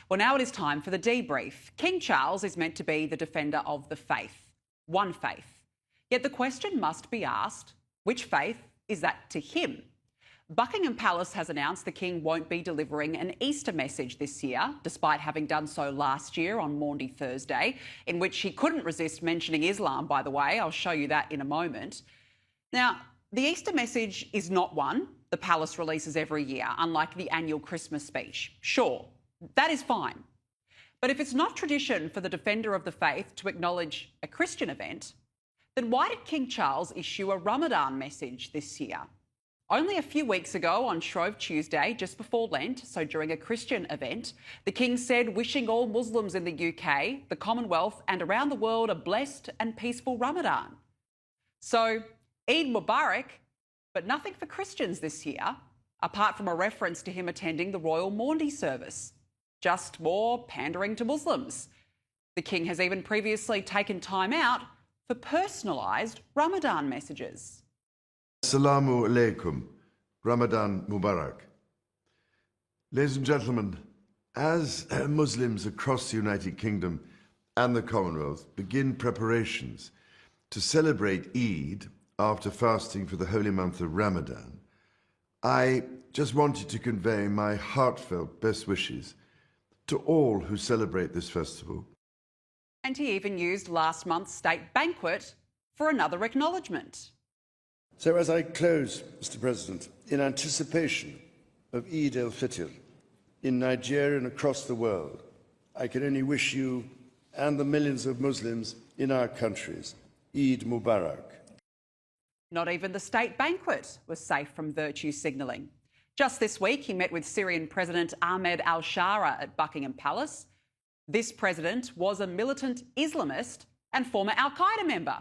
Well, now it is time for the debrief. King Charles is meant to be the defender of the faith, one faith. Yet the question must be asked, which faith is that to him? Buckingham Palace has announced the King won't be delivering an Easter message this year, despite having done so last year on Maundy Thursday, in which he couldn't resist mentioning Islam, by the way. I'll show you that in a moment. Now, the Easter message is not one the Palace releases every year, unlike the annual Christmas speech. Sure, that is fine. But if it's not tradition for the defender of the faith to acknowledge a Christian event, then why did King Charles issue a Ramadan message this year? Only a few weeks ago, on Shrove Tuesday, just before Lent, so during a Christian event, the King said wishing all Muslims in the UK, the Commonwealth and around the world a blessed and peaceful Ramadan. So, Eid Mubarak, but nothing for Christians this year, apart from a reference to him attending the Royal Maundy service. Just more pandering to Muslims. The King has even previously taken time out for personalised Ramadan messages. Assalamu alaikum, Ramadan Mubarak. Ladies and gentlemen, as Muslims across the United Kingdom and the Commonwealth begin preparations to celebrate Eid after fasting for the holy month of Ramadan, I just wanted to convey my heartfelt best wishes to all who celebrate this festival. And he even used last month's state banquet for another acknowledgement. So as I close, Mr. President, in anticipation of Eid al-Fitr in Nigeria and across the world, I can only wish you and the millions of Muslims in our countries Eid Mubarak. Not even the state banquet was safe from virtue signalling. Just this week, he met with Syrian President Ahmed al-Shara at Buckingham Palace. This president was a militant Islamist and former al-Qaeda member.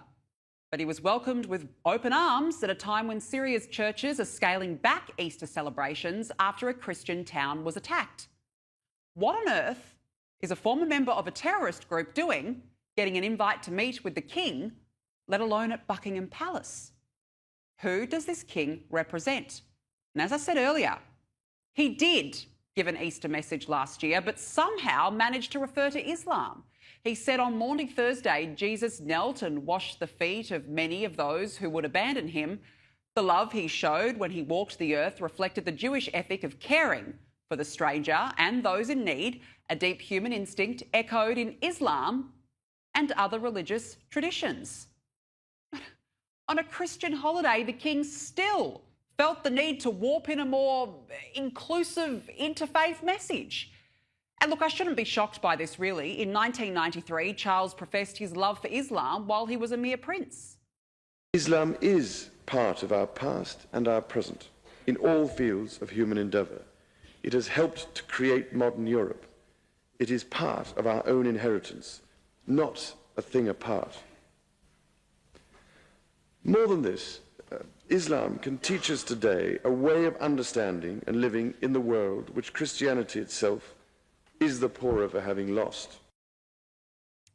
But he was welcomed with open arms at a time when Syria's churches are scaling back Easter celebrations after a Christian town was attacked. What on earth is a former member of a terrorist group doing, getting an invite to meet with the King, let alone at Buckingham Palace? Who does this King represent? And as I said earlier, he did give an Easter message last year, but somehow managed to refer to Islam. He said on Maundy Thursday, Jesus knelt and washed the feet of many of those who would abandon him. The love he showed when he walked the earth reflected the Jewish ethic of caring for the stranger and those in need, a deep human instinct echoed in Islam and other religious traditions. On a Christian holiday, the King still felt the need to warp in a more inclusive interfaith message. And look, I shouldn't be shocked by this, really. In 1993, Charles professed his love for Islam while he was a mere prince. Islam is part of our past and our present in all fields of human endeavour. It has helped to create modern Europe. It is part of our own inheritance, not a thing apart. More than this, Islam can teach us today a way of understanding and living in the world which Christianity itself is the poorer for having lost.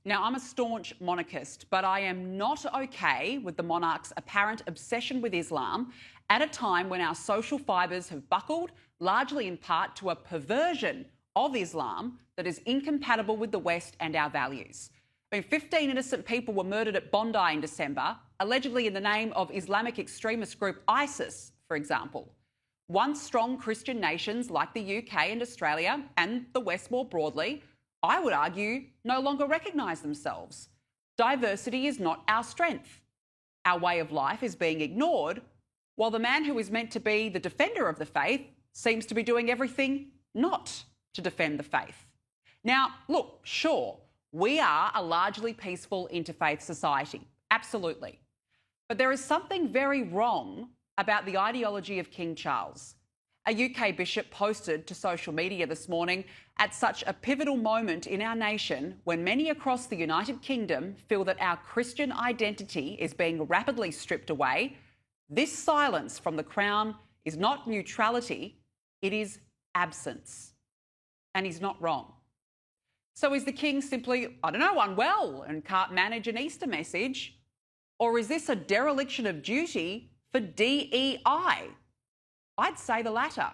Now, I'm a staunch monarchist, but I am not okay with the monarch's apparent obsession with Islam at a time when our social fibres have buckled, largely in part to a perversion of Islam that is incompatible with the West and our values. 15 innocent people were murdered at Bondi in December, allegedly in the name of Islamic extremist group ISIS, for example. Once strong Christian nations like the UK and Australia and the West more broadly, I would argue, no longer recognise themselves. Diversity is not our strength. Our way of life is being ignored, while the man who is meant to be the defender of the faith seems to be doing everything not to defend the faith. Now, look, sure, we are a largely peaceful interfaith society, absolutely. But there is something very wrong about the ideology of King Charles. A UK bishop posted to social media this morning, at such a pivotal moment in our nation when many across the United Kingdom feel that our Christian identity is being rapidly stripped away, this silence from the Crown is not neutrality, it is absence. And he's not wrong. So is the King simply, unwell and can't manage an Easter message? Or is this a dereliction of duty for DEI? I'd say the latter.